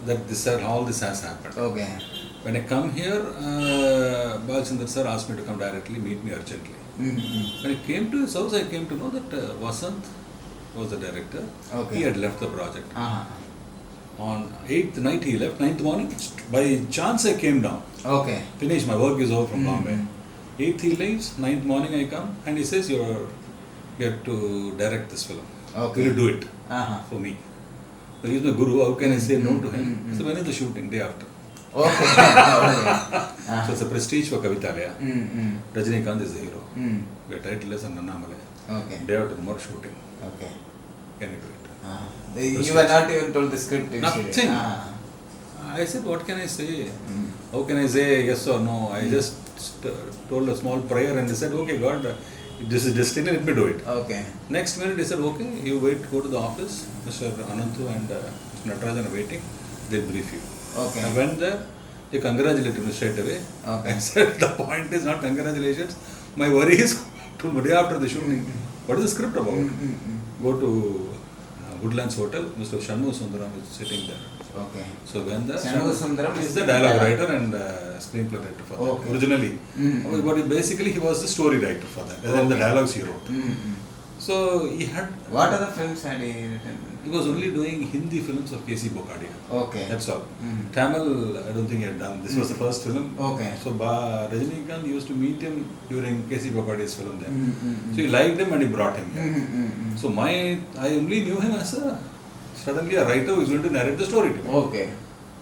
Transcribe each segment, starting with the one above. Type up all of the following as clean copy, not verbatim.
that all this has happened. Okay. When I come here, Balchandra sir asked me to come directly, meet me urgently. Mm-hmm. When I came to his house, I came to know that Vasant was the director. Okay. He had left the project. Uh-huh. On 8th night he left, 9th morning, by chance I came down. Okay. Finished, my work is over from Bombay. Mm-hmm. 8th he leaves, 9th morning I come and he says, you have to direct this film. Okay. Will you do it Uh-huh. for me? So he's my guru, how can I say no to him? Mm-hmm. So when is the shooting? Day after. Okay. Okay. So it's a prestige for Kavitalaya. Mm-hmm. Rajinikanth is the hero. Mm. The title is Annamalai. Okay. Day after more shooting. Okay. Can you do it? You were not even told the script. Nothing. I said, what can I say? How can I say yes or no? I just told a small prayer and he said, okay, God, this is destiny, let me do it. Okay. Next minute he said, okay, you wait, go to the office. Mr. Anantu and Mr. Natarajan are waiting. They'll brief you. Okay. I went there. They congratulated me straight away. Okay. I said, the point is not congratulations. My worry is to the day after the shooting. What is the script about? Go to Woodlands Hotel. Mr. Shanmu Sundaram is sitting there. Okay. So when the Shanmu Sundaram is the dialogue writer and screenplay writer for that. Okay. Originally. But basically he was the story writer for that. And then the dialogues he wrote. So he had... What other films had he written? He was only doing Hindi films of K.C. Bokadia. Okay. That's all. Tamil, I don't think he had done. This was the first film. Okay. So Rajinikanth used to meet him during K.C. Bokadia's film there. So he liked him and he brought him here. So I only knew him as suddenly a writer who is going to narrate the story to me. Okay.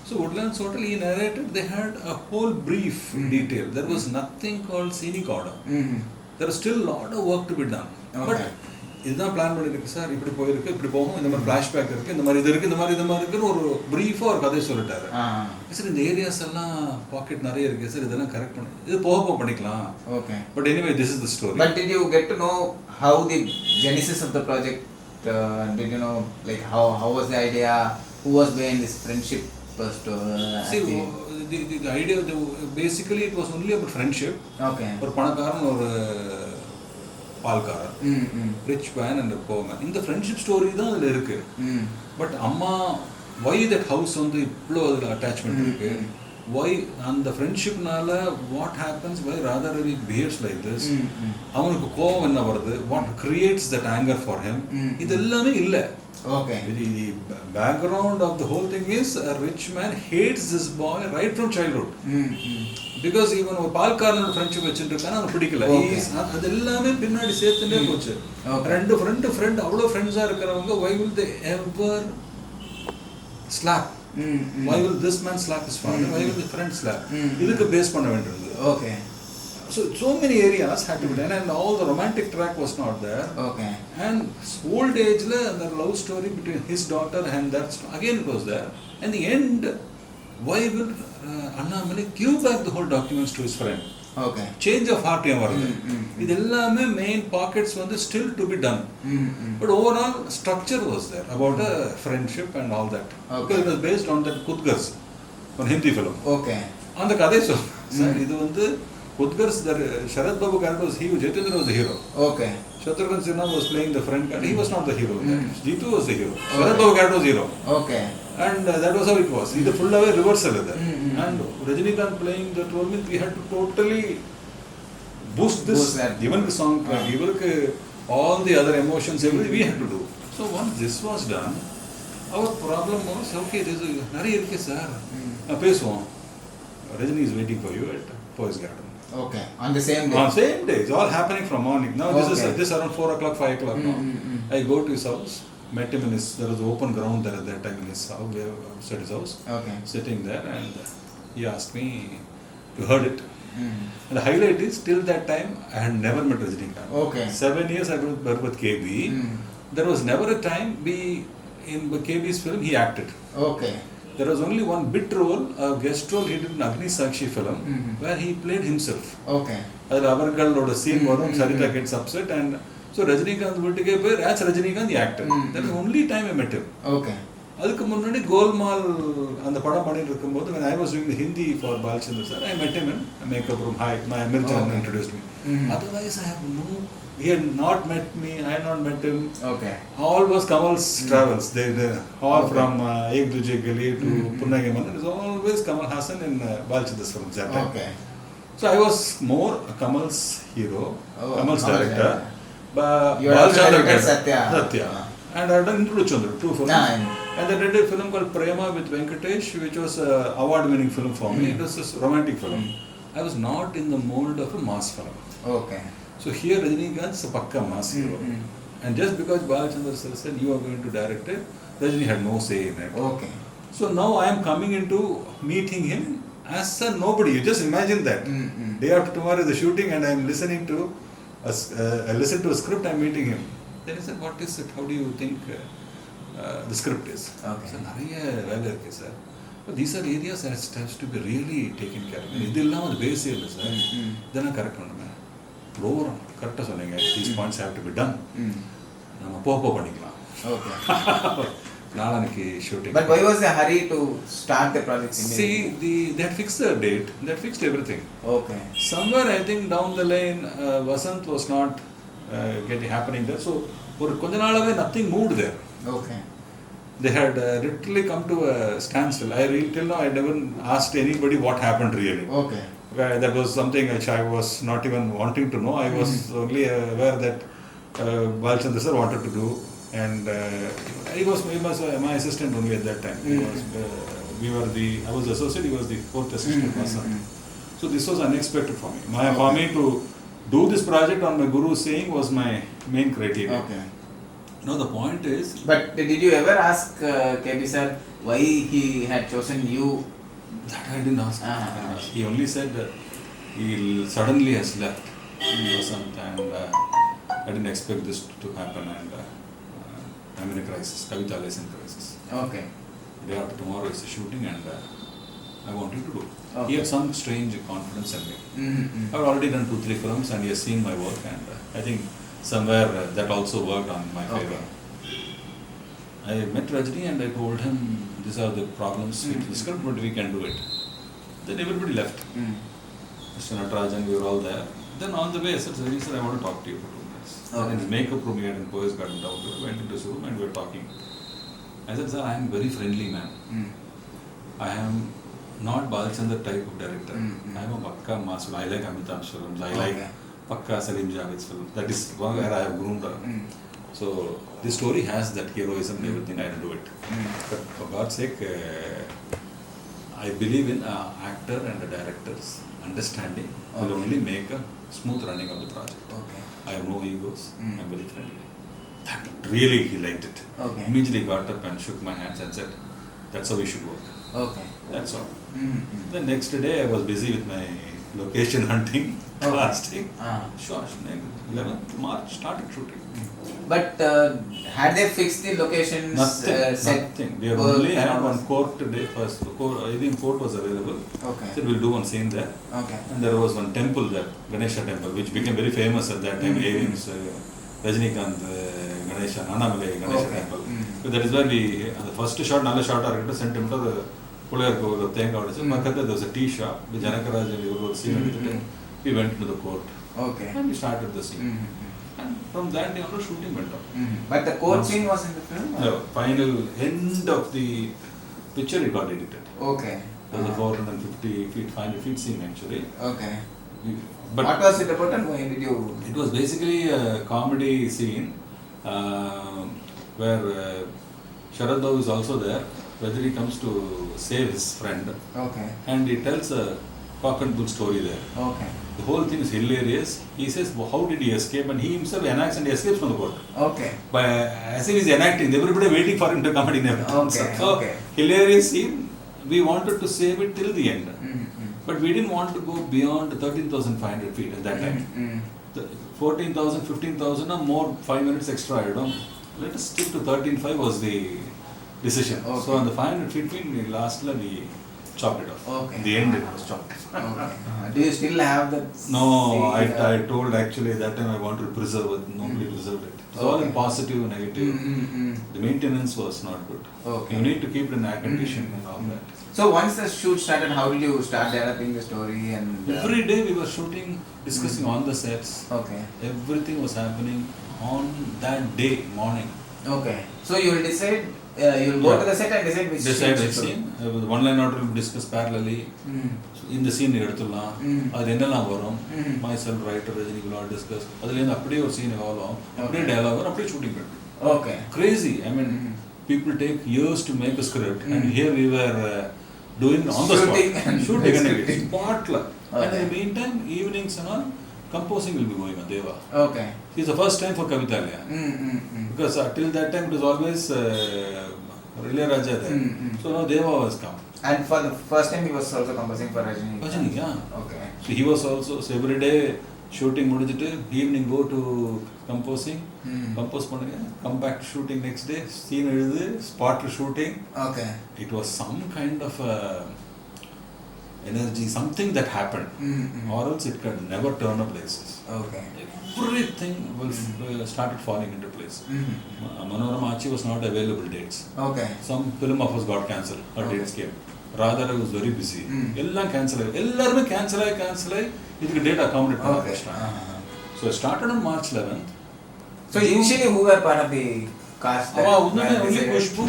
So Woodlands Hotel, he narrated, they had a whole brief detail. There was nothing called scenic order. There was still a lot of work to be done. Okay. But இதுதான் plan பண்ணிருக்கு sir இப்படி போயிருக்கு இப்படி போகும் இந்த மாதிரி flashback இருக்கு இந்த மாதிரி இது இருக்கு இந்த மாதிரி இது மாதிரி இருக்குன்னு ஒரு பிரீஃபாக ஒரு கதையை சொல்லிட்டாரு சார் இந்த ஏரியாஸ் எல்லாம் பாக்கெட் நிறைய இருக்கு சார் இதெல்லாம் கரெக்ட் பண்ணி இது போக பண்ணிக்கலாம் okay but anyway this is the story but did you get to know how the genesis of the project did you know like how was the idea who was behind this friendship first the idea basically it was only about friendship okay ஒரு பணக்காரன் ஒரு பால்காரர் rich man and poor man இந்த friendship story தான் அதில் இருக்கு but அம்மா why that house வந்து இவ்வளோ அதில் அட்டாச்மெண்ட் இருக்கு வை அந்த ஃப்ரெண்ட்ஷிப்னால what happens why rather he behaves like this அவனுக்கு கோவம் என்ன வருது what creates that anger for him இது எல்லாமே இல்லை okay the background of the whole thing is a rich man hates this boy right from childhood because even ஒரு பால்காரனோட friendship வச்சுருக்கான அவனுக்கு பிடிக்கல அது எல்லாமே பின்னாடி சேர்த்துட்டே போச்சு ரெண்டு ஃப்ரெண்ட் அவ்வளோ ஃப்ரெண்ட்ஸாக இருக்கிறவங்க why will they ever slap why will this man slap his father why will the friend slap இதுக்கு பேஸ் பண்ண வேண்டியது okay so many areas had to be done and all the romantic track was not there okay and old age la the love story between his daughter and that again it was there and the end why will Annamalai give back the whole documents to his friend okay change of heart ஏன் வருது இது எல்லாமே main pockets வந்து still to be done but overall structure was there about a friendship and all that because it was based on that Kudgars on Hindi film okay அந்த கதை sir இது வந்து Kudgars, Sharad Babu character was hero, Jitendra was the hero. Okay. Shatrughan Sinha was playing the friend character, he was not the hero. Jitu was the hero. Sharad Babu character was hero. Okay. And that was how it was. The full away reversal is there. And Rajinikanth playing that role means we had to totally boost this. Even the song, even all the other emotions, everything we had to do. So once this was done, our problem was, okay, there's a நிறைய இருக்கு sir பேசுவோம் Rajini is waiting for you at Poise Garden. Okay, on the same day. On same day, it's all happening from morning. Now this around 4 o'clock, 5 o'clock now. I go to his house, met him in his, there was open ground there at that time in his house, we have outside his house, sitting there and he asked me, you heard it? And the highlight is, till that time, I had never met Rajinikanth. Okay. 7 years I worked with KB. There was never a time in KB's film he acted. Okay. There was only one bit role, a guest role he did in Agni Sakshi film, where he played himself. Okay. Adil Avargaloda scene varum, Sarita gets upset and so Rajinikanth vittuke poi as Rajinikanth he acted. That was the only time I met him. Okay. Adukku munnadi Golmaal and the padam pannittu irukumbodhu when I was doing the Hindi for Balchandra sir, I met him in a makeup room. Hi, my Amir Chan introduced me. Otherwise, I have no. He had not met me. I had not met him. Okay. All was Kamal's travels. They all Okay. from Ek Duje Gali to Punnagaman. It was always Kamal Hassan in Balchandra's films that time. Okay. So I was more Kamal's hero, Oh, Kamal's Kamal, director. yeah. But You also Balchandra directed Satya. Satya. And I had done Intrudu Chandra, two films. Yeah. And I did a film called Prema with Venkatesh, which was an award-winning film for me. It was a romantic film. I was not in the mold of a mass film. Okay. So here Rajinikanth is a pakka mass hero. And just because Balachandra sir said you are going to direct it, Rajini had no say in it. Okay. So now I am coming into meeting him as a nobody. You just imagine that. Day after tomorrow is the shooting and I am listening to, I listen to a script, I am meeting him. Then he said, what is it? How do you think the script is? Okay. So, நிறைய வேலை இருக்கு sir. But these are areas that has to be really taken care of. இது இல்லாமல் அது பேஸே இல்லை sir. இதெல்லாம் correct பண்ணுங்க. Program கரெக்டாக சொன்னீங்க. These points have to be done. நம்ம போக பண்ணிக்கலாம். Okay. நாளானிக்கு shooting. But why was the hurry to start the project? See, they had fixed the date. They had fixed everything. Okay. Somewhere I think down the lane, Vasant was not getting happening there. So, for கொஞ்ச நாளாவே nothing moved there. Okay. They had literally come to a standstill. Till now I never asked anybody what happened really. Okay. That was something which I was not even wanting to know. I was only aware that Balchandra sir wanted to do, and he was my assistant only at that time. I was the associate, he was the fourth assistant. So this was unexpected for me. For me to do this project on my Guru's saying was my main criteria. Okay. Now the point is, But did you ever ask KB sir why he had chosen you? that I didn't ask. He only said that he suddenly has left Vasant, and I didn't expect this to happen, and I'm in a crisis. Kavita is in crisis. Okay. Day after tomorrow is the shooting, and I want you to do. Okay. He had some strange confidence in me. I've already done 2-3 films, and he has seen my work, and I think somewhere that also worked on my favor. I met Rajni and I told him these are the problems with the script, but we can do it. Then everybody left. Mr. Natarajan, we were all there. Then on the way I said, sir, I want to talk to you for 2 minutes. In his makeup room here in Poets Garden down there, went into his room and we were talking. I said, sir, I am very friendly man. I am not Balchandra type of director. I am a Pakka mass. I like Amitabh films. I like Pakka Salim Javed's film. That is where I have groomed up. So this story has that heroism and everything. I do it. But for God's sake, I believe in actor and the director's understanding will only make a smooth running of the project. Okay. I have no egos. I'm very friendly. That really he liked it. Okay. Immediately got up and shook my hands and said, "That's how we should work." Okay. That's all. The next day I was busy with my location hunting, casting. Sure, 11th March started shooting. But had they fixed the locations? Set? Nothing. We only had one court day first. Even court was available. Okay. So we'll do one scene there. Okay. And there was one temple there, Ganesha temple, which became very famous at that time. Aliens, Rajinikanth, Ganesha, Annamalai Ganesha temple. So that is where we, the first shot, another shot, I sent him to the Pulayar Kovilu, Makata, there was a tea shop, with Janakaraj and we were seeing. We went into the court. Okay. And we started the scene. And from that day on, shooting went on. But the court scene was in the film? The final end of the picture, it got edited. Okay. There was a 450 feet, 500 feet scene actually. Okay. But what was it about and why did you? It was basically a comedy scene where Sharad Babu is also there. Rajini comes to save his friend. Okay. And he tells a cock and bull story there. Okay. The whole thing is hilarious. He says, well, how did he escape? And he himself enacts and he escapes from the court. Okay. But as if he's enacting, everybody waiting for him to come in. Okay. So, okay. Hilarious scene. We wanted to save it till the end. But we didn't want to go beyond 13,500 feet at that time. 14,000, 15,000 or more, 5 minutes extra. Let us stick to 13,500 was the decision. Okay. So on the 500 feet, lastly we chopped it off. Okay. In the end, it was chopped. Okay. Do you still have that? No, seed, I told actually that time I wanted to preserve it. Nobody preserved it. It's all in Okay. positive, negative. The maintenance was not good. Okay. You need to keep it in air condition and all that. So once the shoot started, how did you start developing the story and? Every day we were shooting, discussing on the sets. Okay. Everything was happening on that day morning. Okay. So you will decide. You will go Yeah. to the set and decide which Decide scene which to shoot. scene. One line order will discuss parallelly. இந்த scene எடுத்துடலாம் அது என்னெல்லாம் வரும் my sell writer Rajini will all discuss அதுலேருந்து அப்படியே ஒரு scene எவ்வளோ அப்படியே டயலாக் வரும் அப்படியே ஷூட்டிங் பண்ணுறோம். Okay. Crazy. I mean, people take years to make a script, and here we were doing on the Shooting spot. and Shooting and scripting. spot. And in Okay. the meantime, evenings and all, composing will be going on. Deva. Okay. It's the first time for Kavitalaya. Because till that time it was always Ilayaraja there. So now Deva was come. And for the first time, he was also composing for Rajini. Rajini, yeah. Okay. So he was also, so every day shooting முடிஞ்சிட்டு evening go to composing, compose பண்ணுங்க, come back to shooting next day, scene எழுது, spot shooting. Okay. It was some kind of energy, something that happened, or else it could never turn up places. Okay. Everything will started falling into place. Manorama Achi was not available dates. Okay. Some film of us got cancelled, her Okay. dates came. Rather I was very busy. எல்லாம் cancel ஆகி எல்லாருமே cancel ஆகி இதுக்கு date accommodate பண்ண Okay. ஆரம்பிச்சிட்டாங்க. So I started on March 11th. So initially, who were part of the cast? அவா that ஒண்ணுமே were only decided? Khushbu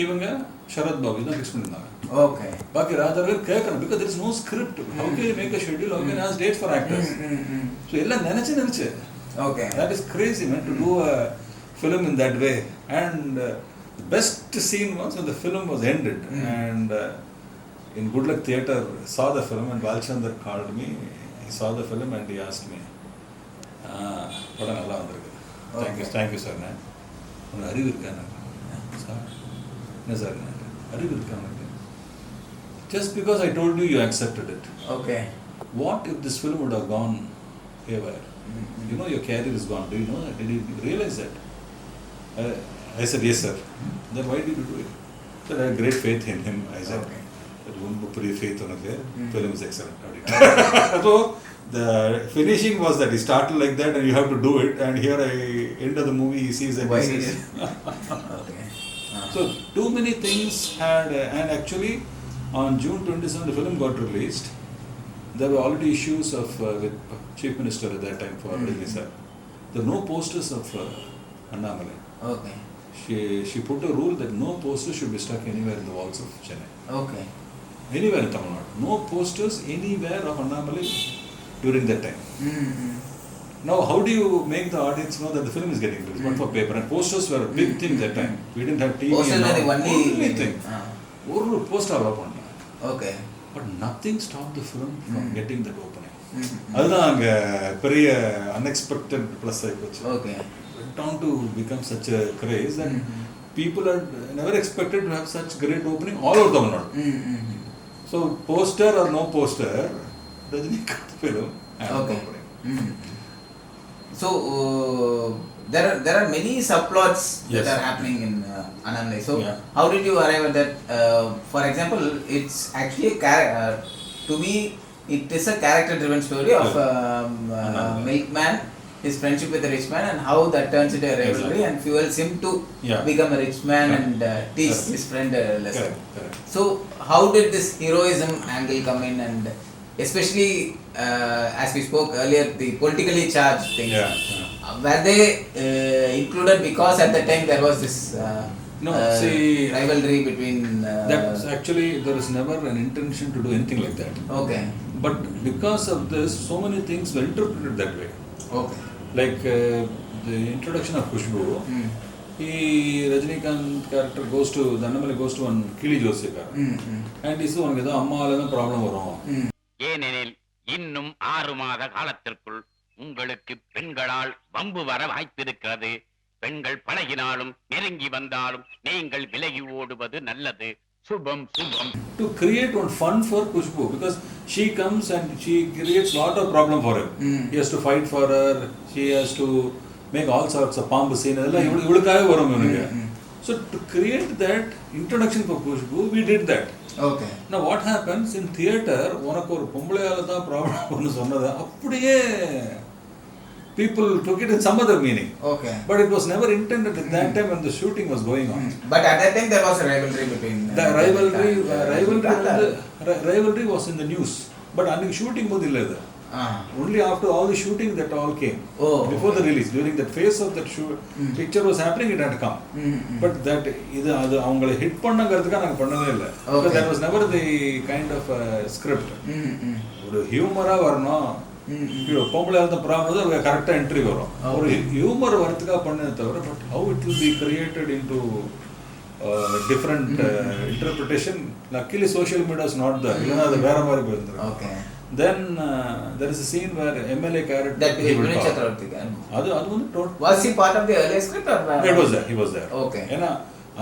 இவங்க சரத் பாபு இதான் ஃபிக்ஸ் பண்ணிருந்தாங்க. Okay. பாக்கி ராதர் கேட்கணும் because there is no script. How can you make a schedule? How can you ask dates for actors? So எல்லாம் நினைச்சு Okay. that is crazy man to do a film in that way. And the best scene was when the film was ended and in Good Luck Theatre saw the film and Balchandar called me. He saw the film and he asked me, படம் நல்லா வந்திருக்கு. Thank you sir. உனக்கு அறிவு இருக்கா? Sir என்ன sir அறிவு இருக்கா உனக்கு? Just because I told you, you accepted it. Okay. What if this film would have gone haywire? You know your career is gone. Do you know that? Did you realize that? I said, yes sir. Then why did you do it? So I had great faith in him. I said, ரொம்ப பெரிய faith உனக்கு. Film is excellent. So the finishing was that he started like that and you have to do it, and here I end of the movie he sees that Why he did says. Okay. So too many things had and actually on June 27 the film got released. There were already issues of with Chief Minister at that time for Rajini sir. There were no posters of Annamalai. Okay. She put a rule that no posters should be stuck anywhere in the walls of Chennai. Okay. Anywhere in Tamil Nadu. No posters anywhere of Annamalai during that time. Now, how do you make the audience know that the film is getting released? But for paper, and posters were a big thing that time. We didn't have TV. Posters and were all. the only thing. ஒரு poster allow பண்ணாங்க. Okay. But nothing stopped the film from getting that opening. அதுதான் அங்க பெரிய unexpected plus ஆயிப்போச்சு. Okay. Went on to become such a craze that people are never expected to have such great opening all over Tamil Nadu. So poster or no poster, Rajinikanth film and Okay. opening. So there are many subplots Yes. that are happening in Annamalai. So Yeah. how did you arrive at that? For example, it's actually to me it is a character-driven story of milkman, his friendship with a rich man, and how that turns into a rivalry and fuels him to become a rich man and teach his friend a lesson. Correct. So how did this heroism angle come in, and especially as we spoke earlier, the politically charged things? Were they included because at the time there was this rivalry between... That's actually, there is never an intention to do anything like that. Okay. But because of this, so many things were interpreted that way. Okay. Like the introduction of Khushbu, Rajinikanth character goes to, the Annamalai goes to one Kili Josekar. And he says, உனக்கு ஏதோ அம்மாவில problem வரும். ஏனெனில் இன்னும் 6 மாத காலத்திற்குள் உங்களுக்கு பெண்களால் வம்பு வர வாய்ப்பிருக்கிறது. பெண்கள் பழகினாலும் நெருங்கி வந்தாலும் நீங்கள் விலகி ஓடுவது நல்லது. சுபம் சுபம். To create one fun for Khushbu, because she comes and she creates lot of problem for him. He has to fight for her. She has to make all sorts of பாம்பு scene. அதெல்லாம் இவளுக்காகவே வரும் இவனுக்கு. So to create that introduction for Khushbu, we did that. Okay. Now what happens in theatre, உனக்கு ஒரு பொம்பளையால தான் problem ஒன்று சொன்னது அப்படியே people took it in some other meaning. Okay. But it was never intended at that time when the shooting was going on. But at that time there was a rivalry between. The rivalry was in the news. But அன்னைக்கு shooting போது இல்லை இது. Only after all the shooting that all came. Before the release, during that phase of that picture was happening, it had to come. But that இது அது அவங்களை hit பண்ணங்கிறதுக்காக நாங்கள் பண்ணவே இல்லை. Because that was never the kind of script. ஒரு ஹியூமரா வரணும், பொம்பளை இருந்த ப்ராப்ளம் கரெக்டாக என்ட்ரி வரும். ஒரு ஹியூமர் வரதுக்காக பண்ணதை தவிர, but how it will be created into different interpretation. Luckily social media is not there, இல்லைன்னா அது வேற மாதிரி போயிருந்துருக்கு. Then there is a scene where MLA character that Vinay Chakravarti அது வந்து was he part of the earlier script or it was there, he was there. Okay. ஏன்னா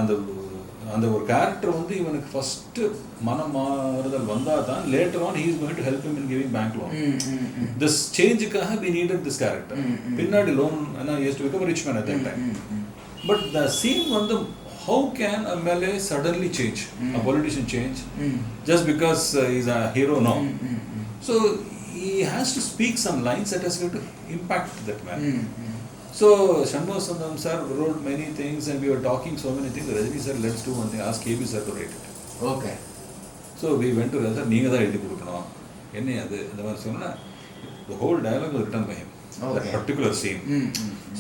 அந்த ஒரு character வந்து இவனுக்கு ஃபர்ஸ்ட் மனமாறுதல் வந்தா தான் later on he is going to help him in giving bank loan. This changeக்காக we needed this character. பின்னாடி loan ஏன்னா he has to become a rich man at that time. But the scene வந்து how can a MLA suddenly change, a politician change just because he's a hero? No. So he has to speak some lines that has to impact that man. So Shanmugha Sundaram sir wrote many things and we were talking so many things. Rajini sir, let's do one thing, ask KB sir to write it. Okay. So we went to Rajini sir, நீங்க தான் எழுதி கொடுக்கணும் என்ன அது இந்த மாதிரி சொன்னா the whole dialogue was written by him. Okay. That particular scene.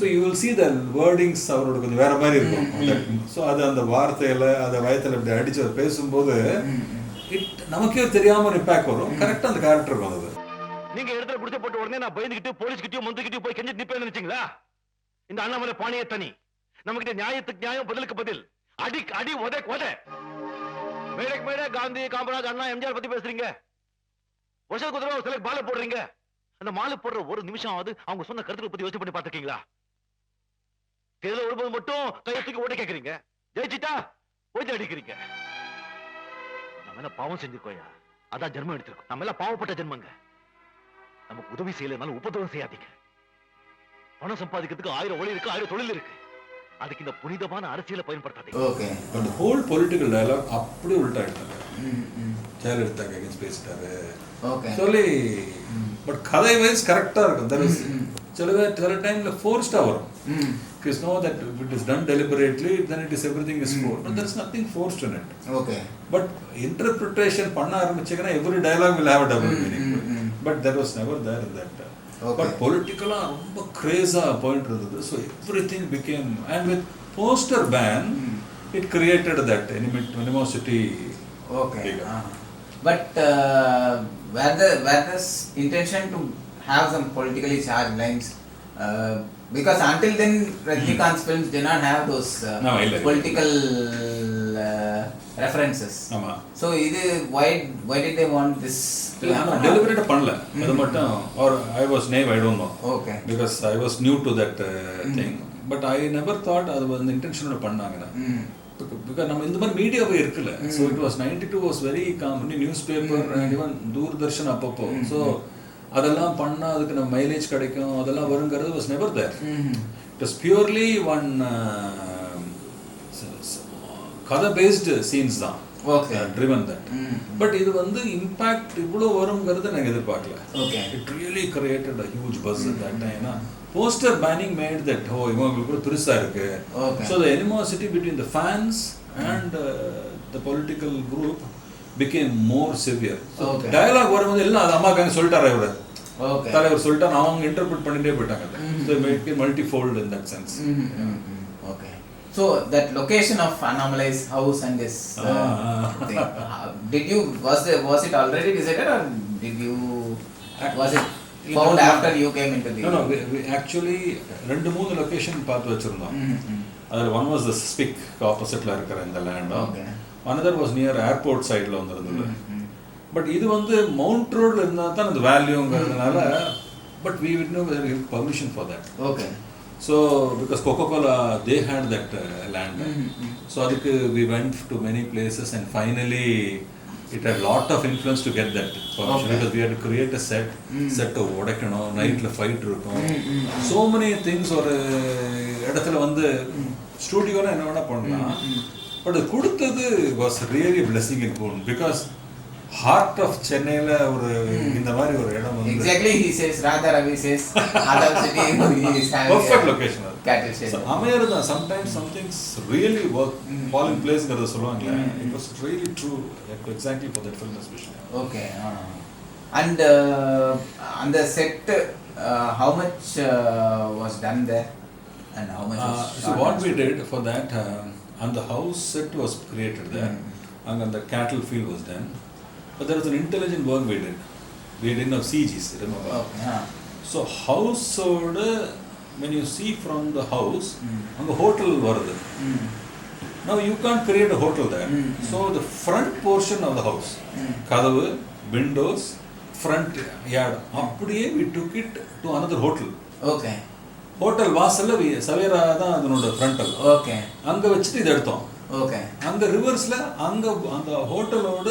So you will see the wordings அவரோட கொஞ்சம் வேற மாதிரி இருக்கும். So அது அந்த வார்த்தையில அதை வயத்துல இப்படி அடிச்சு அவர் பேசும்போது நமக்கே தெரியாம ஒரு இம்பாக்ட் வரும். கரெக்டா அந்த கேரக்டருக்கு வந்தது. நீங்க இடத்துல புடிச்ச போட்ட உடனே நான் பயந்துகிட்டு போலீஸ் கிட்டயும் மந்திரி கிட்டயும் போய் கெஞ்சி நிப்பேன்னு நினைச்சீங்களா? இந்த அண்ணாமலை பாணியே தனி. நமக்கிட்ட நியாயத்துக்கு நியாயம், பதிலுக்கு பதில். அடி அடி உதை உதை. மேடைக்கு மேடை காந்தி, காமராஜ், அண்ணா, எம்ஜிஆர் பத்தி பேசுறீங்க. வருஷத்துக்கு ஒரு தடவை சிலருக்கு மாலை போடுறீங்க. அந்த மாலை போடுற ஒரு நிமிஷம் ஆகுது அவங்க சொன்ன கருத்துக்களை பத்தி யோசிச்சு பண்ணி பார்த்துருக்கீங்களா? தேர்தல் வரும்போது மட்டும் கையத்துக்கு ஓட்ட கேட்கறீங்க, ஜெயிச்சிட்டா ஓய்ச்சி அடிக்கிறீங்க. நம்ம என்ன பாவம் செஞ்சிருக்கோயா? அதான் ஜென்மம் எடுத்திருக்கோம். நம்ம எல்லாம் பாவப்பட்ட ஜென்மங்க. நமக்கு உதவி செய்யலனாலும் உபதவம் செய்யாதீங்க. பணம் சம்பாதிக்கிறதுக்கு 1000 வழி இருக்கு, 1000 தொழில் இருக்கு. அதுக்கு இந்த புனிதமான அரசியலை பயன்படுத்தாதீங்க. Okay. But whole political dialogue அப்படியே உல்டா எடுத்தாங்க. சேர் எடுத்தாங்க, அகைன்ஸ்ட் பேசிட்டாரு. ஓகே. சொல்லி பட் கதை வைஸ் கரெக்டா இருக்கும். தட் இஸ் சில டைம்ல ஃபோர்ஸ்டா வரும். Because know that if it is done deliberately, then it is everything is forced. But there is nothing forced in it. Okay. But interpretation பண்ண ஆரம்பிச்சீங்கன்னா every dialogue will have a double meaning. But that was never there in that. Okay. But politically ரொம்ப crazy point இருந்தது. So everything became, and with poster ban it created that animosity. Okay. But were this intention to have some politically charged lines? Because until then Rajinikanth's films did not have those political references. So why did they want this to happen? Deliberate பண்ணல அது மட்டும், or I was naive, I don't know. Okay. Because I was new to that thing. But I never thought அது வந்து intentional பண்ணாங்கன்னு. Because நம்ம இந்த மாதிரி மீடியாவே இருக்குல்ல. So it was 92 was very common, newspaper and even Doordarshan அப்பப்போ. So அதெல்லாம் பண்ணா அதுக்கு நம்ம மைலேஜ் கிடைக்கும், அதெல்லாம் வருங்கிறது was never there. It was purely one கதை based scenes தான். Okay. Driven that. But இது வந்து இம்பாக்ட் இவ்வளோ வருங்கிறது நாங்கள் எதிர்பார்க்கல. Okay. It really created a huge buzz at that time. Poster banning made that இவங்களுக்கு கூட பெருசா இருக்கு. Okay. So the animosity between the fans and the political group became more severe. So dialogue வரும்போது எல்லாம் அது அம்மாக்காங்க சொல்லிட்டாரு இவரு. Okay. தலைவர் சொல்லிட்டாரு, அவங்க இன்டர்பிரட் பண்ணிட்டே போயிட்டாங்க. So it made it multifold in that sense. Okay. So that location of Annamalai's house and this thing, was it already decided or was it found after you came into the? No, we actually 2-3 location பார்த்து வச்சிருந்தோம். அதில் one was the Spic oppositeல இருக்கிற இந்த land. Okay. Another was near airport sideல வந்திருந்தது. But இது வந்து mount ரோட்ல இருந்தா தான் அந்த வேல்யூங்கிறதுனால, but we would know whether we have permission for that. Okay. So because Coca-Cola they had that land. So adukku we went to many places and finally It had lot of influence to get that permission because we had to create a set. Set உடைக்கணும், நைட்ல fight இருக்கும். So many things ஒரு இடத்துல வந்து ஸ்டூடியோல என்ன வேணா பண்ணலாம். But அது கொடுத்தது was really a blessing in boon because heart of சென்னையில ஒரு இந்த மாதிரி ஒரு இடம் வந்து Exactly, he says, Radha Ravi says, Adam City is having perfect location. cattle shed. அமையறது sometimes some things really work fall in place ங்கறத சொல்லுவாங்க. It was really true exactly for that film especially. Okay. And on the set, how much was done there? And how much was So what we did for that, and the house set was created there, and the cattle field was done. But there was an intelligent work we did. We didn't have CGs, remember? Okay. So house when you see from the house, and the hotel varudhu. Now you can't create a hotel there. So the front portion of the house, kadavu, windows, front yard, அப்படியே we took it to another hotel. Okay. Hotel வாசல்ல சவேரா தான் அதனோட frontal. Okay. அங்க வச்சுட்டு இதை எடுத்தோம். Okay. அங்க ரிவர்ஸ்ல அங்க அந்த ஹோட்டலோட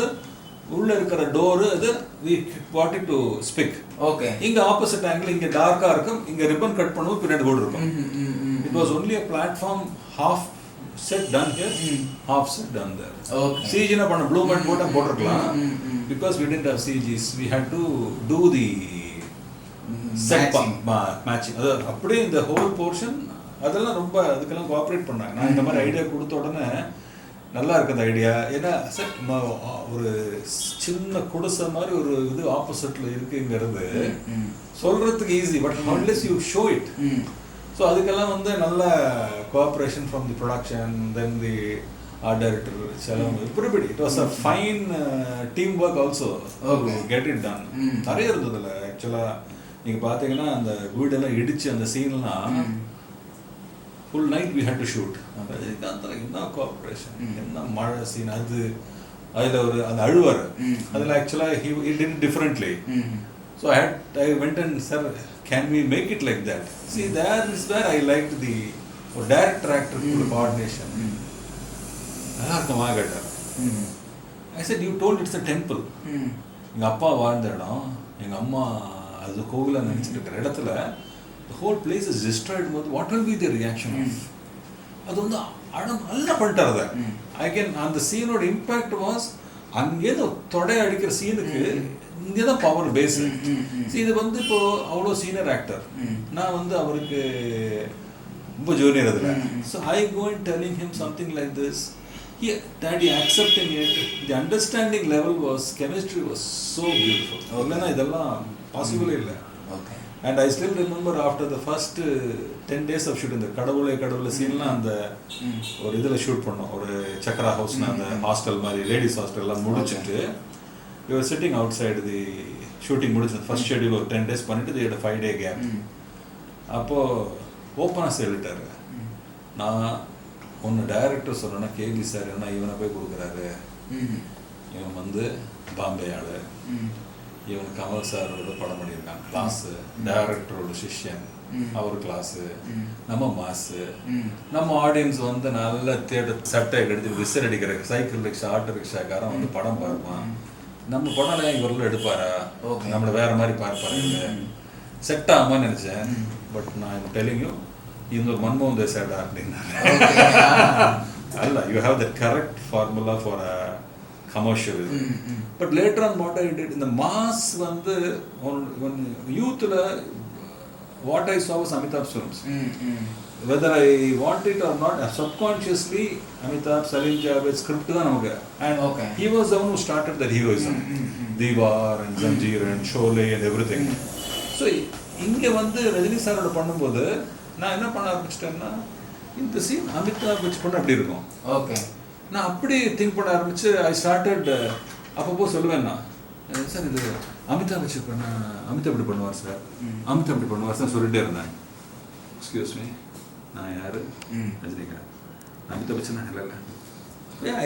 உள்ள இருக்கிற டோர் அது we brought it to spic. Okay. இங்க ஆப்போசிட் ஆங்கிள் இங்க டார்க்கா இருக்கும், இங்க ரிப்பன் கட் பண்ணுவோம், பின்னாடி போர்டு இருக்கும். It was only a platform half set done here, half set done there. Okay. CG na பண்ண ப்ளூ மேட் போட்டுருக்கலாம். Because we didn't have CGs, we had to do the set matching. அது அப்படியே இந்த whole portion அதெல்லாம் ரொம்ப அதுக்கெல்லாம் cooperate பண்ணாங்க. நான் இந்த மாதிரி ஐடியா கொடுத்த உடனே நல்லா இருக்குது ஐடியா. ஏன்னா சார் ஒரு சின்ன குடிசை மாதிரி ஒரு இது ஆப்போசிட்ல இருக்குங்கிறது சொல்றதுக்கு easy, but unless you show it. So அதுக்கெல்லாம் வந்து நல்ல cooperation from the production, then the art director, செலவு, everybody. It was a fine team work also get it done. நிறைய இருந்ததுல ஆக்சுவலாக நீங்கள் பார்த்தீங்கன்னா அந்த வீடெல்லாம் இடிச்சு அந்த சீன்லாம் full night we had to shoot. என்ன கோஆப்ரேஷன், என்ன மழை சீன், அது அதில் ஒரு அந்த அழுவார் அதில் ஆக்சுவலாக he did it differently. So I went and said, can we make it like that? See, that is where I liked the director actor coordination. நல்லா இருக்குமா கேட்டார். I said, you told it's a temple. எங்கள் அப்பா வாழ்ந்த இடம், எங்கள் அம்மா அது கோவிலாக நினச்சிட்டு இருக்கிற இடத்துல the whole place is destroyed. What will be the reaction of? அது வந்து அடம் நல்லா பண்ணிட்டார் அதை. அந்த சீனோட இம்பேக்ட் வாஸ் அங்கேருந்து தொடை அடிக்கிற சீனுக்கு இங்கே தான் பவர் பேஸு. இது வந்து இப்போ அவ்வளோ சீனியர் ஆக்டர், நான் வந்து அவருக்கு ரொம்ப ஜூனியர் அதில். So I go and telling him something like this, that he accepting it, the understanding level was, chemistry was so beautiful. இல்லைன்னா இதெல்லாம் பாசிபிளே இல்லை. Okay. And I still remember after the first 10 days of shooting, the கடவுளை சீன்லாம் அந்த ஒரு இதில் shoot பண்ணோம். ஒரு சக்கரா ஹவுஸ்னா அந்த ஹாஸ்டல் மாதிரி லேடிஸ் ஹாஸ்டல் எல்லாம் முடிச்சுட்டு we were sitting outside the shooting முடிச்சு ஃபர்ஸ்ட் ஷெட்யூல் ஒரு 10 days பண்ணிட்டு they had a 5-day gap. அப்போது ஓப்பனாக சொல்லிட்டாரு, நான் ஒன்று டைரக்டர் சொன்னேன்னா கேபி சார் என்ன இவனை போய் கொடுக்குறாரு, இவன் வந்து பாம்பே ஆளு, இவன் கமல் சாரோட படம் பண்ணியிருக்காங்க, கிளாஸு, டைரக்டரோட சிஷ்யன், அவர் கிளாஸு, நம்ம மாசு, நம்ம ஆடியன்ஸ் வந்து நல்ல தேட்டர் சட்டை எடுத்து விசில் அடிக்கிற சைக்கிள் ரிக்ஷா ஆட்டோ ரிக்ஷாக்காரன் வந்து படம் பார்ப்பான். நம்ம படம் இவரில் எடுப்பாரா, நம்மளை வேற மாதிரி பார்ப்பாரு, செட் ஆகுமான்னு நினச்சேன். பட் நான் டெல்லிங் யூ, இந்த ஒரு மன்மோகன் தேசாடா அப்படின்னாரு. அல்ல, you have the correct formula for a commercial. But later on what I did in the mass வந்து when youth what I saw was Amitabh's films. Whether I want it or not, subconsciously Amitabh, Salim Javed script தான் நமக்கு. And he was the one who started that heroism. Diwar and Zanjeer and Sholay and everything. So இங்க வந்து ரஜினி சாரோட பண்ணும்போது நான் என்ன பண்ண ஆரம்பிச்சிட்டேன்னா, இந்த சீன் அமிதாப் வச்சு பண்ண அப்படி இருக்கும். ஓகே, நான் அப்படி திங்க் பண்ண ஆரம்பிச்சு ஐ ஸ்டார்டட். அப்பப்போ சொல்லுவேன் நான், சார் இது அமிதாப் வச்சு பண்ண, அமிதாப் இப்படி பண்ணுவார் சார், அமிதாப் இப்படி பண்ணுவார் சார் சொல்லிட்டே இருந்தேன். எக்ஸ்கியூஸ் மீ, நான் யார், ரஜினிகாந்த், அமிதாப் பச்சன் இல்லை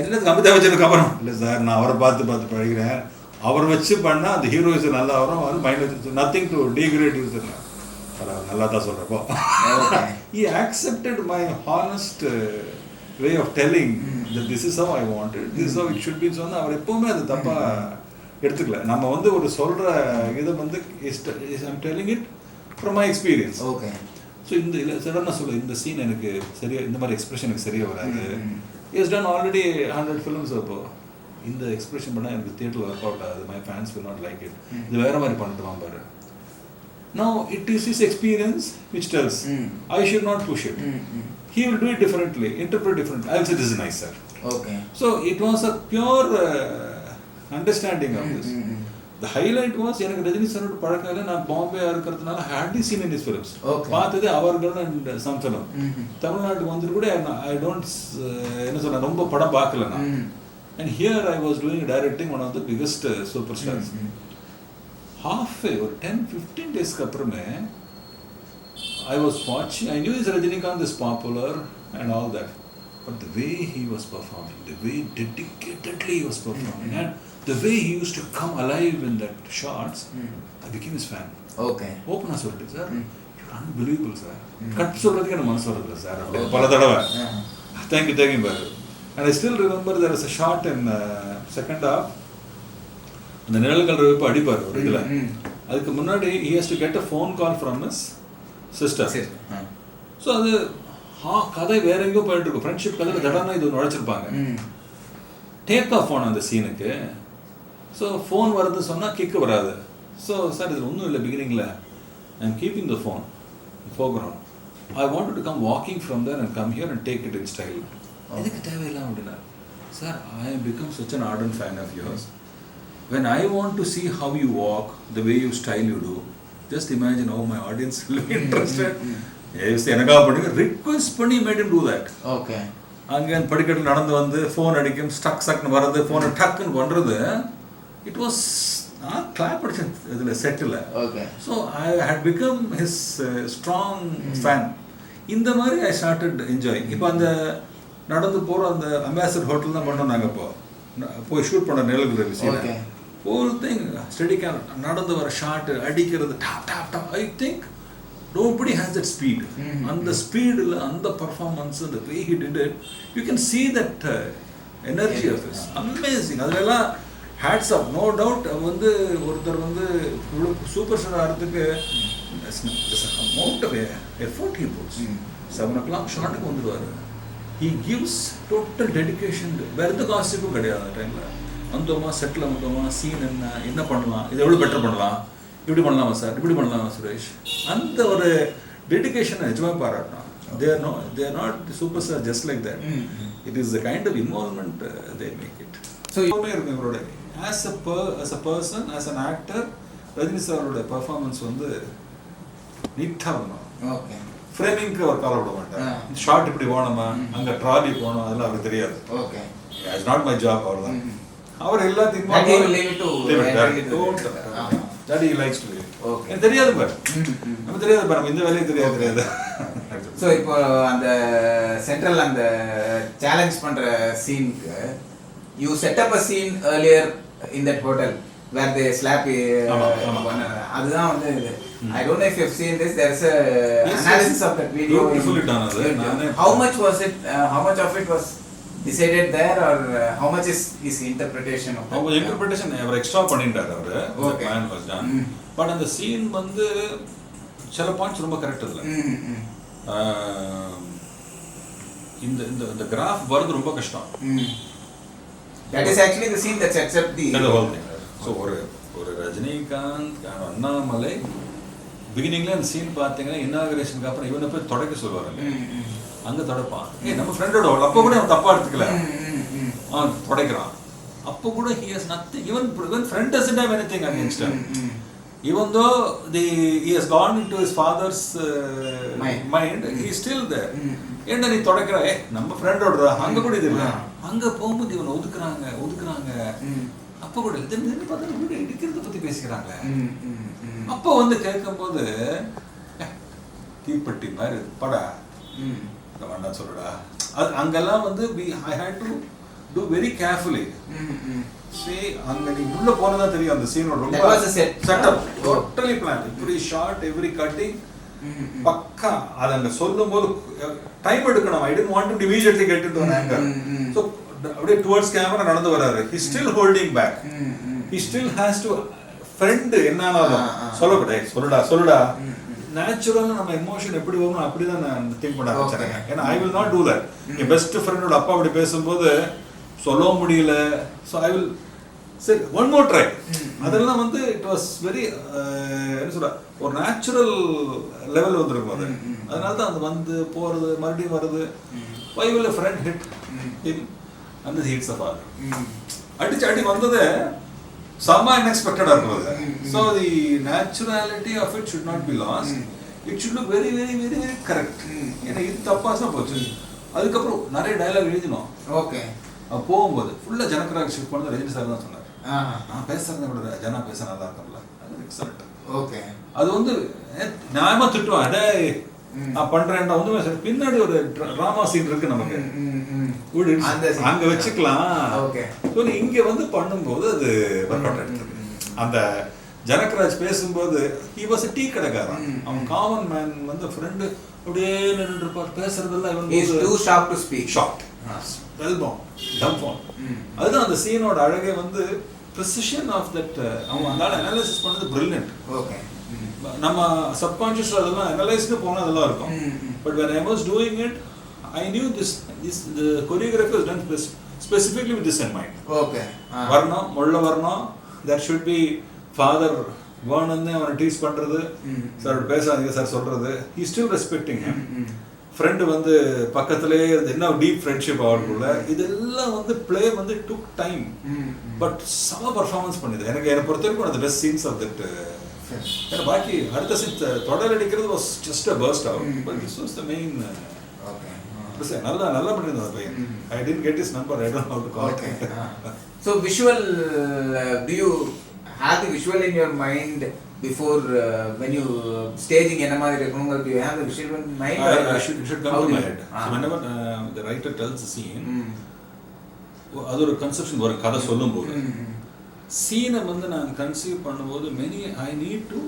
இல்லை அமிதாப் பச்சனுக்கு அப்புறம் இல்லை சார், நான் அவரை பார்த்து பழகிறேன், அவர் வச்சு பண்ணால் அந்த ஹீரோயிஸ் நல்லா வரும், அது மைண்ட் வச்சு நத்திங் டு டீக்ரேட் யூஸ். நல்லா தான் சொல்கிறப்போ he accepted my honest way of telling this is how I wanted, this is how it should be சொன்னா அவர் எப்பவுமே அது தப்பா எடுத்துக்கல. நம்ம வந்து ஒரு சொல்ற இதை வந்து I'm telling it from my experience. Okay. So இந்த இல்லை சடனாக சொல்ல இந்த சீன் எனக்கு சரியா, இந்த மாதிரி எக்ஸ்பிரஷன் எனக்கு சரியாக வராது. Is done already 100 films. அப்போ இந்த எக்ஸ்பிரஷன் பண்ணால் எனக்கு தியேட்டரில் ஒர்க் அவுட் ஆகுது, my fans will not like it, இது வேறு மாதிரி பண்ணிட்டுவான் பாரு. Now it is his experience which tells I should not push it. He will do it differently, interpret differently. I will say this is nice, sir. Okay. So it was a pure understanding of this. The highlight was எனக்கு ரஜினி சாரோட பழக்கம் நான் பாம்பே இருக்கிறதுனால hardly seen in his films. பார்த்தது அவர்கள் and some film. தமிழ்நாட்டுக்கு வந்துட்டு கூட I don't என்ன சொல்ல ரொம்ப படம் பார்க்கல நான். And here I was doing directing one of the biggest superstars. Halfway or 10-15 days அப்புறமே I was watching, I knew this Rajinikanth is popular and all that, but the way he was performing, the way dedicatedly he was performing, and the way he used to come alive in that shots, I became his fan. Okay. Open a சொல்லிட்டு sir, you're unbelievable sir. Cut சொல்றதுக்கு எனக்கு மனசு வரல sir, பல தடவை. Thank you பாரு. And I still remember there was a shot in second half. அந்த நிழல்கள் ரவிப்பு அடிப்பார் ஒரு இதில். அதுக்கு முன்னாடி he has to get a phone call from his sister. So அது கதை வேற எங்கேயோ போயிட்டு இருக்கும், ஃப்ரெண்ட்ஷிப் கதையில் தடனா இது நுழைச்சிருப்பாங்க. டேக் ஆஃப் ஃபோன் அந்த சீனுக்கு. ஸோ ஃபோன் வருதுன்னு சொன்னால் கிக்கு வராது. ஸோ சார் இதில் ஒன்றும் இல்லை, பிகினிங்கில் I am keeping the phone foreground, I want to come walking from there and come here and take it in style. இதுக்கு தேவையில்லாம் அப்படின்னா sir I have become such an ardent fan of yours. When I want to see how you walk, the way you style you do, just imagine how my audience will be interested. எனக்காக பண்ணுங்க request பண்ணி made him do that. Okay. அங்கே படிக்கட்டில் நடந்து வந்து phone அடிக்கும், ஸ்டக்னு வர்றது, ஃபோனை டக்குன்னு பண்ணுறது. இட் வாஸ் கிளாப் அடிச்சேன் இதில் செட்டில். Okay. So I had become his strong fan. இந்த மாதிரி ஐ ஸ்டார்டட் என்ஜாய். இப்போ அந்த நடந்து போகிற அந்த அம்பாசிடர் ஹோட்டல் தான் பண்ணோம் நாங்கள். இப்போ போய் ஷூட் பண்ண நிழல்கள் விஷயம் ஹோல் திங் ஸ்டெடி கேம் நடந்து வர ஷார்ட் அடிக்கிறது top top top. I think nobody has that speed. அந்த ஸ்பீடில் அந்த performance, the way he did it, you can see that energy of his amazing. அதெல்லாம் ஹேட்ஸ் ஆஃப், நோ டவுட். வந்து ஒருத்தர் வந்து சூப்பர் ஸ்டார் ஆகிறதுக்கு amount of effort he puts. 7 o'clock ஷார்ட்டுக்கு வந்துடுவார். he gives total dedication. வேறு எந்த காஸ்டியூமும் கிடையாது அந்த டைமில். வந்தோமா, செட்டில் வந்தோமா, சீன் என்ன பண்ணலாம், இதை எவ்வளோ பெட்டர் பண்ணலாம், இப்படி பண்ணலாமா சார், இப்படி பண்ணலாமா சுரேஷ், அந்த ஒரு டெடிக்கேஷனை நிஜமாக பாராட்டணும். they are not superstar just like that. It is the kind of involvement they make it. So இவரோட as a person, as an actor, Rajini சாரோட பெர்ஃபார்மன்ஸ் வந்து நீட்டாக பண்ணணும். Okay. ஃப்ரேமிங்க்கு அவர் கால விட மாட்டார். ஷார்ட் இப்படி போனோமா, அங்கே ட்ராலி போனோம், அதெல்லாம் அவருக்கு தெரியாது. Okay. It's not my job, அவ்வளோதான். அவர் எல்லாத்தையும் Daddy likes to leave. Okay. எனக்கு தெரியாது பாரு, நம்ம தெரியாது பாரு, நம்ம இந்த வேலையை தெரியாது. ஸோ இப்போ அந்த சென்ட்ரல் அந்த சேலஞ்ச் பண்ற சீனுக்கு you set up a scene earlier in that hotel where they slap அதுதான் வந்து I don't know if you've seen this. There is a analysis of that video. Beautifully done அது. How much was it? How much of it was decided there, or how much is his interpretation of that? அவங்க interpretation hour extra பண்ணிட்டார் அவரு. Okay. Plan was done. But அந்த scene வந்து சில points ரொம்ப correct அதுல. இந்த இந்த கிராஃப் வரது ரொம்ப கஷ்டம். That is actually the scene that sets up the whole thing. So ஒரு ரஜினிகாந்த் அண்ணாமலை பிகினிங்ல அந்த சீன் பார்த்தீங்கன்னா இனாகரேஷனுக்கு அப்புறம் இவனை போய் தொடக்க சொல்லுவாருங்க. அங்கே தொடப்பான். நம்ம ஃப்ரெண்டோட அப்போ கூட அவன் தப்பா எடுத்துக்கல, அவன் தொடக்கிறான். அப்போ கூட he has nothing, even friend doesn't have anything against him. Even though he has gone into his father's mind, he is still there. ஏன்னா நீ தொடக்கிற நம்ம ஃப்ரெண்டோட அங்கே கூட இது இல்லை. அங்கே போகும்போது இவன் ஒதுக்குறாங்க. அப்போ கூட இது பார்த்தா வீடு இடிக்கிறத பற்றி பேசிக்கிறாங்க. அப்போ வந்து கேட்கும்போது தீப்பெட்டி மாதிரி படா வேண்டாம் சொல்லுடா. அது அங்கெல்லாம் வந்து I had to do very carefully. See, அங்க நீ உள்ள போனதா தெரியும் அந்த சீனோட ரொம்ப setup totally plan. Every shot, every cutting பக்கா. அது அங்க சொல்லும்போது டைம் எடுக்கணும். I didn't want to immediately get into an angle. So அப்படியே டுவர்ட்ஸ் கேமரா நடந்து வராரு, he still holding back, he still has to friend என்னானாலும் சொல்லக்கூடாது, சொல்லுடா நேச்சுரலா நம்ம எமோஷன் எப்படி வரும் அப்படிதான் நான் திங்க் பண்ண ஆரம்பிச்சேன். ஏன்னா I will not do that. N best ஃப்ரெண்டோட அப்பா அப்படி பேசும்போது சொல்ல முடியல, ஸோ ஐ வில் சரி ஒன் மோர் ட்ரை. அதெல்லாம் வந்து இட் வாஸ் வெரி என்ன சொல்ற ஒரு நேச்சுரல் லெவல் வந்துருக்கும் அது. அதனால தான் அது வந்து போறது மறுபடியும் வருது. Why will a friend hit him and he hits the father. அடி வந்தது செம்ம அன்எக்ஸ்பெக்டடா இருக்கும் அது. So the naturality of it should not be lost. It should look very very very very correct. ஏன்னா இது தப்பாசா போச்சு. அதுக்கப்புறம் நிறைய டயலாக் எழுதினோம். ஓகே. போகும்போது ஃபுல்லா ஜனகராக ஷிஃப்ட் பண்ணது ரஜினி சார் தான் சொன்னார். நான் பேசுறதை விட ஜனா பேச நல்லா இருக்கும்ல, அது எக்ஸலண்ட். ஓகே. அது வந்து நியாயமா திட்டுவான், அடே நான் பண்றேன்டா வந்து சார். பின்னாடி ஒரு டிராமா சீன் இருக்கு நமக்கு, அங்க வச்சுக்கலாம். இங்க வந்து பண்ணும்போது அது ஒர்க் அவுட் ஆயிடுது. அந்த ஜனகராஜ் பேசும்போது he was a டீ கடைக்காரன், அவன் காமன் மேன் வந்து ஃப்ரெண்டு அப்படியே நின்று இருப்பார், பேசுறதெல்லாம் இவன் he is too sharp to speak, short, well bound, dumb bound. அதுதான் அந்த சீனோட அழகே வந்து precision of that. அவன் அந்த அனாலிசிஸ் பண்ணது brilliant. ஓகே. நம்ம சப்கான்ஷியஸ் அதெல்லாம் அனலைஸ்டு போனா அதெல்லாம் இருக்கும். But when I was doing it, I knew this the choreography was done specifically with this in mind. Okay. வரணும், முள்ள வரணும். There should be father வேணும்னு அவனை டீஸ் பண்றது, சார் பேசாதீங்க சார் சொல்றது. He still respecting him. Friend வந்து பக்கத்திலே என்ன டீப் ஃப்ரெண்ட்ஷிப் அவருக்குள்ள. இதெல்லாம் வந்து பிளே வந்து டுக் டைம், பட் செம பர்ஃபார்மன்ஸ் பண்ணுது. என்னை பொறுத்த வரைக்கும் அந்த பெஸ்ட் சீன்ஸ் ஆஃப் தட். ஏன்னா பாக்கி அடுத்த சீன் தொடர் அடிக்கிறது was just a burst out, but this was the main. நல்லா பண்ணிருந்தா பையன். I didn't get his number, I don't know how to call. So visual, do you have the visual in your mind before when you staging என்ன மாதிரி இருக்கணும்? Do you have the visual in mind? I should come to my head. So whenever the writer tells the scene, அது ஒரு conception வரும் கதை சொல்லும்போது. சீனை வந்து நான் கன்சீவ் பண்ணும்போது I need to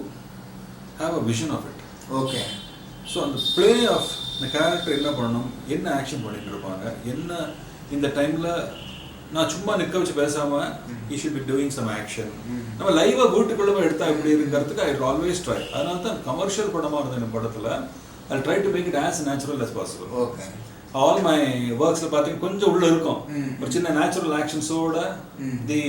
have a vision of it. Okay. So அந்த பிளே ஆஃப் இந்த கேரக்டர் என்ன பண்ணணும், என்ன ஆக்ஷன் பண்ணிட்டு இருப்பாங்க, என்ன இந்த டைமில் நான் சும்மா நிற்க வச்சு பேசாமல் he should be doing some action. நம்ம லைவாக வீட்டுக்குள்ளே எடுத்தா எப்படி இருக்கிறதுக்கு I will always try. அதனால தான் கமர்ஷியல் படமாக இருந்த இந்த படத்தில் I'll try to make it as natural as possible. Okay. All my ஒர்க்ஸில் பார்த்தீங்கன்னா கொஞ்சம் உள்ள இருக்கும், ஒரு சின்ன நேச்சுரல் ஆக்ஷன்ஸோட தி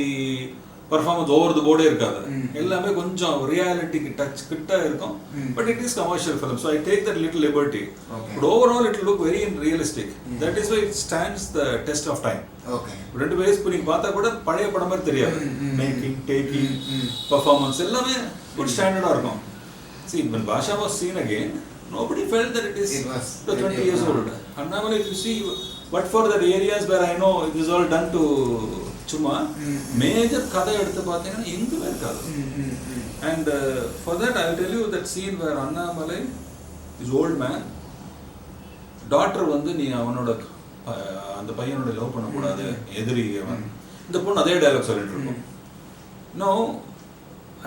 பர்ஃபார்மன்ஸ் ஓவர் தி போர்டே இருக்காது. எல்லாமே கொஞ்சம் ரியாலிட்டிக்கு டச் கிட்ட இருக்கும். But it is commercial film, so I take that little liberty. But overall it look very realistic. That is why it stands the test of time. ரெண்டு வயசு இப்போ நீங்கள் பார்த்தா கூட பழைய படம் மாதிரி தெரியாது. மேக்கிங், டேக்கிங், பர்ஃபார்மன்ஸ் எல்லாமே குட் ஸ்டாண்டர்டாக இருக்கும். See, when Basha was seen again, nobody felt that it is 20 years old. Annamalai, if you see, but for that areas where I know it is all done to சும்மா major கதை எடுத்து பார்த்தீங்கன்னா எங்குமே இருக்காது. And for that I will tell you that scene where Annamalai is old man, doctor வந்து நீ அவனோட அந்த பையனோட லவ் பண்ணக்கூடாது, எதிரி அவன். இந்த பொண்ணு அதே டைலாக் சொல்லிட்டு இருக்கும். No,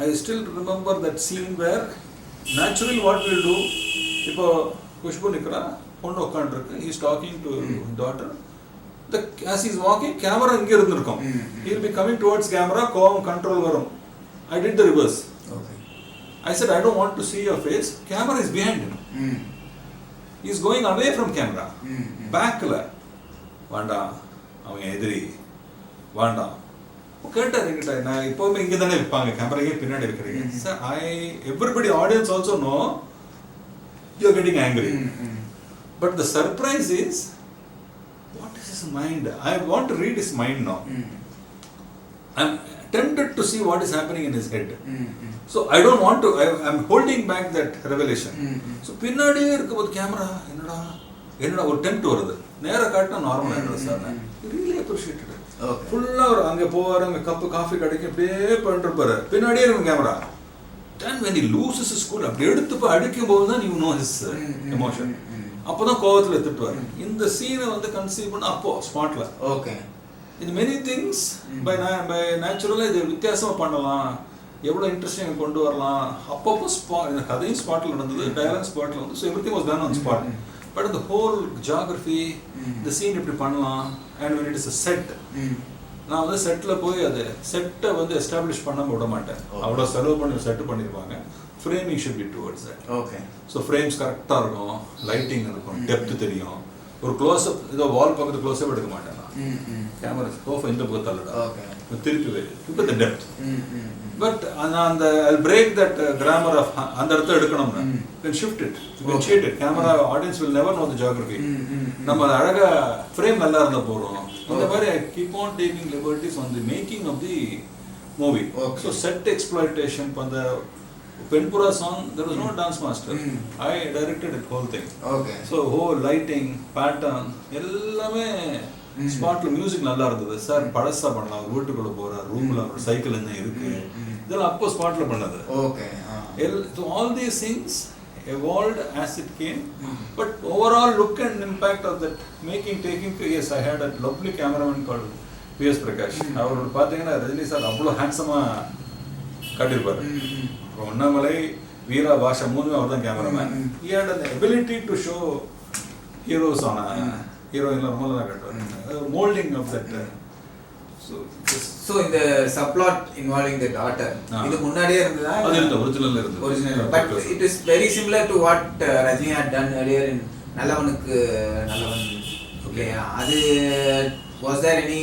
I still remember that scene where natural what will do. இப்போ குஷ்பு நிற்கிறா, பொண்ணு உட்காந்துருக்கு, he is talking to daughter. As he is walking, camera இங்கே இருந்திருக்கும். He will be coming towards camera, கோவம் கண்ட்ரோல் வரும். I did the reverse. Okay. I said, I don't want to see your face. Camera is behind him. He is going away from camera. Backல வேண்டாம், அவங்க எதிரி வேண்டாம். கேட்டார் என்கிட்ட, நான் எப்போவுமே இங்கே தானே வைப்பாங்க, கேமராயே பின்னாடி வைக்கிறீங்க. Sir, everybody audience also know you are getting angry. But the surprise is, what is his mind? I want to read his mind now. I'm tempted to see what is happening in his head. So I don't want to, I'm holding back that revelation. So பின்னாடியே இருக்கும்போது camera என்னடா ஒரு tempt வருது, நேரா காட்டினா normal ஆயிடுறது sir. Really appreciated. ஃபுல்லா ஒரு அங்கே போவார், அங்கே கப்பு காஃபி கிடைக்கும், அப்படியே பண்ணிருப்பாரு, பின்னாடியே இருக்கும் camera. Then when he loses his cool, அப்படி எடுத்து போய் அடிக்கும் போது தான் you know his emotion. அப்போதான் கோவத்தில் திட்டுவார். இந்த சீனை வந்து கன்சீவ் பண்ண அப்போ ஸ்பாட்ல. ஓகே, இது மெனி திங்ஸ் பை நேச்சுரலாக இது வித்தியாசமாக பண்ணலாம், எவ்வளோ இன்ட்ரெஸ்டிங் கொண்டு வரலாம். அப்பப்போ இந்த கதையும் ஸ்பாட்டில் நடந்தது, டயலாக் ஸ்பாட்டில் வந்து. So every thing was done on spot. But the whole geography, the scene இப்படி பண்ணலாம், and when it is a set, நான் வந்து செட்டில் போய் அது செட்டை வந்து எஸ்டாப்ளிஷ் பண்ண விட மாட்டேன். அவ்வளோ செலவு பண்ணி செட்டு பண்ணியிருப்பாங்க. Framing should be towards that. Okay. So frames கரெக்டாக இருக்கும், லைட்டிங் இருக்கும், டெப்த் தெரியும். ஒரு க்ளோஸ்அப் இதோ வால் பக்கத்து க்ளோஸ்அப் எடுக்க மாட்டேன் நான். கேமரா சோஃபா இந்த பக்கம் தள்ளடா, திருப்பி வை, இப்போ த டெப்த். பட் நான் அந்த ஐ பிரேக் தட் கிராமர் ஆஃப் அந்த இடத்த எடுக்கணும்னா then shift it, change it. Camera audience will never know the geography. நம்ம அழகா ஃப்ரேம் நல்லா இருந்தா போறோம். இந்த மாதிரி I keep on taking liberties on the making of the movie. So set exploitation for the Penpura song, there was no dance master. I directed the whole thing. Okay. So whole lighting, pattern எல்லாமே ஸ்பாட்ல music நல்லா இருந்தது. Sir பழசா பண்ணலாம், வீட்டுக்குள்ள போற ரூம்ல ஒரு சைக்கிள் என்ன இருக்கு, இதெல்லாம் அப்போ ஸ்பாட்ல பண்ணது. Okay. So all these things evolved as it came, but overall look and impact of that taking, yes, I had a lovely cameraman called P.S. Prakash. அவர் பார்த்தீங்கன்னா ரஜினி சார் அவ்வளோ ஹேண்ட்ஸமா காட்டியிருப்பாரு. உண்ணாமலை, வீரா, பாஷா மூணுமே அவர் தான் cameraman. He had an ability to show heroes on a heroine ரொம்ப நல்லா காட்டுவார். Moulding of that. So in the subplot involving the daughter, இது முன்னாடியே இருந்ததா? அது இருந்த ஒரிஜினல்ல இருந்தது. Original. But it is very similar to what Rajini had done earlier in நல்லவனுக்கு நல்லவன். Okay. அது was there any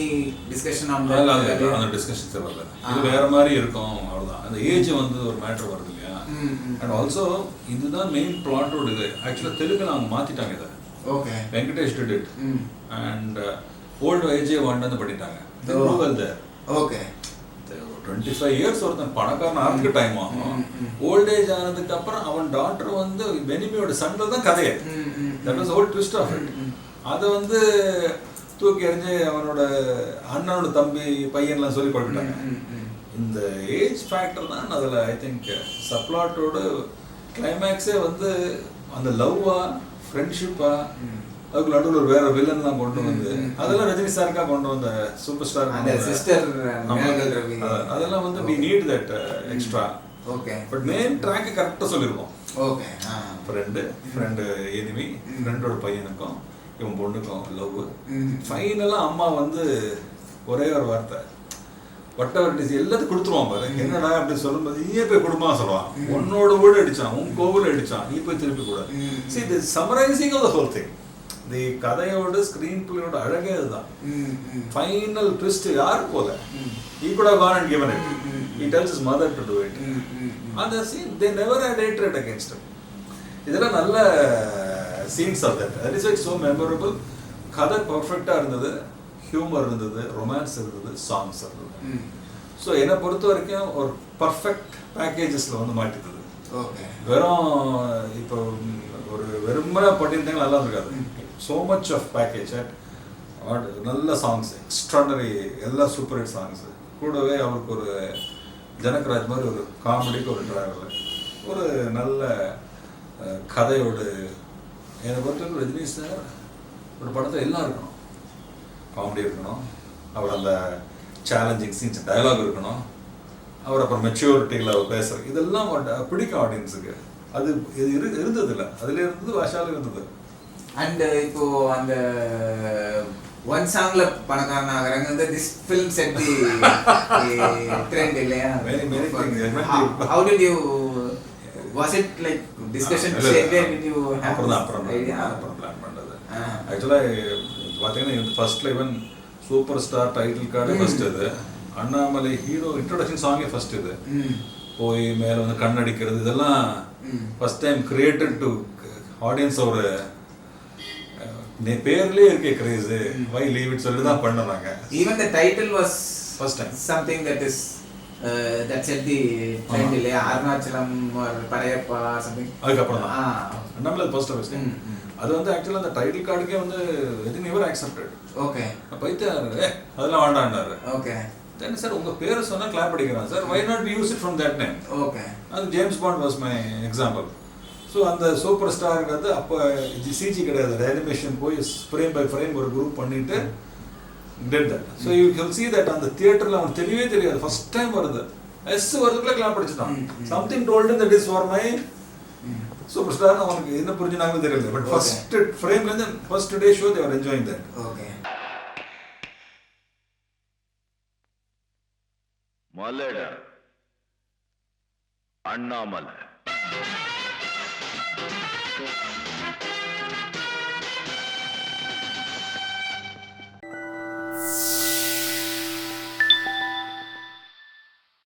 discussion on that? அந்த டிஸ்கஷன்ஸ் வரல. இது வேற மாதிரி இருக்கும் அவ்வளவுதான். அந்த ஏஜ் வந்து ஒரு மேட்டர் வருது இல்லையா? அண்ட் ஆல்சோ இதுதான் மெயின் பிளாட்டோட இது. ஆக்சுவலா தெலுங்குல அவங்க மாத்திட்டாங்க இதை. Okay. Venkatesh did it. And old ஏஜே வாண்டன்னு பண்ணிட்டாங்க. ஓகே. 25 இயர்ஸ் ஒருத்தன் பணக்காரன் ஆகிறதுக்கு டைம் ஆகும். ஓல்ட் ஏஜ் ஆனதுக்கு அப்புறம் அவன் டாக்டர் வந்து பெனிமியோட சன்ல தான் கதையை. That was whole twist of it. அதை வந்து தூக்கி எறிஞ்சு அவனோட அண்ணனோட தம்பி பையன்லாம் சொல்லி கொடுத்துட்டாங்க. இந்த ஏஜ் ஃபேக்டர் தான் அதில் ஐ திங்க் சப்ளாட்டோட கிளைமேக்ஸே வந்து அந்த லவ்வா ஃப்ரெண்ட்ஷிப்பா அதுக்கு நடுவில் ஒரு வேற வில்லன்லாம் கொண்டு வந்து அதெல்லாம் ரஜினி சாருக்கா கொண்டு வந்த சூப்பர் ஸ்டார் அதெல்லாம் வந்து we need that extra. Okay. But main track கரெக்டாக சொல்லியிருக்கோம். ஓகே. ஃப்ரெண்டு எனிமி, ஃப்ரெண்டோட பையனுக்கும் இவன் பொண்ணுக்கும் லவ். ஃபைனலாக அம்மா வந்து ஒரே ஒரு வார்த்தை வட்டவர் எல்லாத்தையும் கொடுத்துருவான் பாரு. என்னடா அப்படி சொல்லும்போது நீயே போய் குடும்பமா சொல்லுவான். உன்னோட வீடு அடிச்சான், உன் கோவில் அடிச்சான், நீ போய் திருப்பி கூட. See the summarizing of the whole thing. The கதையோட ஸ்கிரீன் பிளேயோட அழகே அதுதான். ஃபைனல் ட்விஸ்ட் யார் போல he could have gone and given it. He tells his mother to do it. And the scene they never had hatred against him. இதெல்லாம் நல்ல scenes of that. That is why it's so memorable. கதை பர்ஃபெக்டா இருந்தது, humour இருந்தது, romance இருந்தது, songs இருந்தது. So என்னை பொறுத்த வரைக்கும் ஒரு பர்ஃபெக்ட் பேக்கேஜஸில் வந்து மாட்டித்தது. ஓகே. வெறும் இப்போ ஒரு வெறுமனை பண்ணியிருந்தாங்க நல்லா இருக்காது. ஸோ மச் ஆஃப் பேக்கேஜ் நல்ல சாங்ஸ், எக்ஸ்ட்ராடனரி எல்லா சூப்பர் ஹிட் சாங்ஸு. கூடவே அவருக்கு ஒரு ஜனகராஜ் மாதிரி ஒரு காமெடிக்கு ஒரு ட்ராவல், ஒரு நல்ல கதையோடு. என்னை பொறுத்தவரைக்கும் ரஜினி சார் ஒரு படத்தில் எல்லாம் இருக்கணும். காமெடி இருக்கணும், அவர் அந்த சேலஞ்சிங் சீன்ஸ் டயலாக் இருக்கணும், அவர் அப்புறம் மெச்சூரிட்டியில் அவர் பேசுகிற இதெல்லாம் பிடிக்கும் ஆடியன்ஸுக்கு. அது இருந்தது இல்லை, அதில் இருந்தது, வாஷாவில் இருந்தது. அண்ட் இப்போ அந்த ஒன் சாங்ல பணக்காரன் ஆகிறாங்க. This film set the trend இல்லையா? How did you, was it like discussion with you? அப்புறம் பிளான் பண்ணது. ஆக்சுவலாக பார்த்தீங்கன்னா ஃபர்ஸ்ட்ல இவன் super star title card first இது, அண்ணாமலை ஹீரோ இன்ட்ரோடக்ஷன் சாங்கே ஃபர்ஸ்ட் இது, போய் மேலே வந்து கண்ணடிக்கிறது இதெல்லாம் first time created to audience. ஒரு பேர்லயே இருக்கே கிரேஸ், வை லீவ் இட் சொல்லி தான் பண்ணுறாங்க. Even the title was first time something that is that set the trend இல்லையா? Arunachalam or Padayappa something. அதுக்கப்புறம் தான் அண்ணாமலை ஃபர்ஸ்ட் ஆஃப் இஸ். அது வந்து ஆக்சுவலாக அந்த டைட்டில் கார்டுக்கே வந்து வெரி நெவர் அக்செப்டட். ஓகே. பைத்தியாரு அதெல்லாம் வேண்டாண்டாரு. ஓகே. தென் சார் உங்கள் பேரை சொன்னால் கிளாப் அடிக்கிறான் சார், why not use it from that name. Okay. அது James Bond was my example. So அந்த சூப்பர் ஸ்டாருங்கிறது அப்போ சிஜி கிடையாது, அனிமேஷன் போய் ஃப்ரேம் பை ஃப்ரேம் ஒரு குரூப் பண்ணிட்டு did that. So you can see that on the theater அவன் தெரியவே தெரியாது, ஃபர்ஸ்ட் டைம் வருது எஸ் வருதுக்குள்ள கிளாப் அடிச்சுட்டான். Something told him that is for my super star அவனுக்கு என்ன புரிஞ்சுனாங்க தெரியல, பட் ஃபர்ஸ்ட் ஃப்ரேம்ல இருந்து first day show they are enjoying that. Okay. மலட அண்ணாமலை